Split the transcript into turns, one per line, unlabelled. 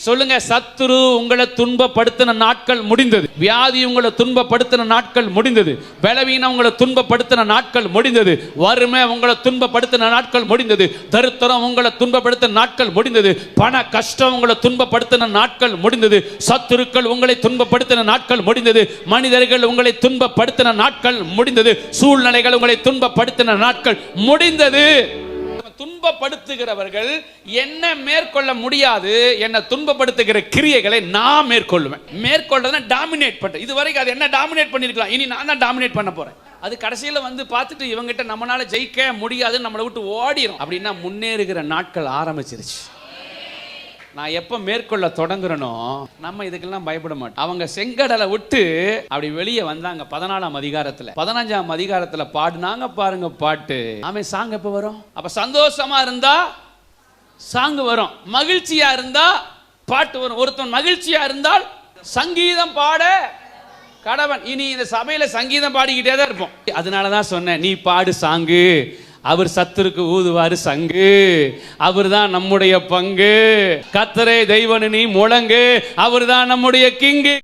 சொல்லுங்க, சத்துரு உங்களை துன்பப்படுத்தின நாட்கள் முடிந்தது. வியாதி உங்களை துன்பப்படுத்தின நாட்கள் முடிந்தது. பலவீனம் உங்களை துன்பப்படுத்தின நாட்கள் முடிந்தது. வறுமை உங்களை துன்பப்படுத்தின நாட்கள் முடிந்தது. தரித்திரம் உங்களை துன்பப்படுத்தின நாட்கள் முடிந்தது. பண கஷ்டம் உங்களை துன்பப்படுத்தின நாட்கள் முடிந்தது. சத்துருக்கள் உங்களை துன்பப்படுத்தின நாட்கள் முடிந்தது. மனிதர்கள் உங்களை துன்பப்படுத்தின நாட்கள் முடிந்தது. சூழ்நிலைகள் உங்களை துன்பப்படுத்தின நாட்கள் முடிந்தது. துன்பப்படுத்துகிறவர்கள் என்ன மேற்கொள்ள முடியாது. என்ன துன்பப்படுத்துகிற கிரியைகளை நான் மேற்கொள்வேன். மேற்கொள்றதுனா டாமினேட் பண்ற. இதுவரைக்கும் அது என்ன டாமினேட் பண்ணிருக்கலாம், இனி நான் தான் டாமினேட் பண்ண போறேன். அது கடைசியில் வந்து பார்த்துட்டு இவங்கிட்ட நம்மளால ஜெயிக்க முடியாதுன்னு நம்மளை விட்டு ஓடிடும். அப்படின்னா முன்னேறுகிற நாட்கள் ஆரம்பிச்சிருச்சு. நான் எப்போ மேற்கொள்ள தொடங்குறனோ நம்ம இதுக்கெல்லாம் பயப்பட மாட்டோம். அவங்க செங்கடலை விட்டு அப்படி வெளியே வந்தாங்க. 14ஆம் அதிகாரத்தில் 15ஆம் அதிகாரத்தில் பாடுனாங்க பாருங்க பாட்டு. ஆமே, சாங் எப்போ வரும்? அப்ப சந்தோஷமா இருந்தா சாங் வரும், மகிழ்ச்சியா இருந்தா பாட்டு வரும். ஒருத்தன் மகிழ்ச்சியா இருந்தால் சங்கீதம் பாட கடவன். இனி இந்த சபையில சங்கீதம் பாடிக்கிட்டே தான் இருப்போம். அதனாலதான் சொன்னேன், நீ பாடு சாங்கு, அவர் சத்துருக்கு ஊதுவாரு சங்கு, அவர் தான் நம்முடைய பங்கு. கர்த்தரே தெய்வனு நீ முழங்கு, அவர் தான் நம்முடைய கிங்கு.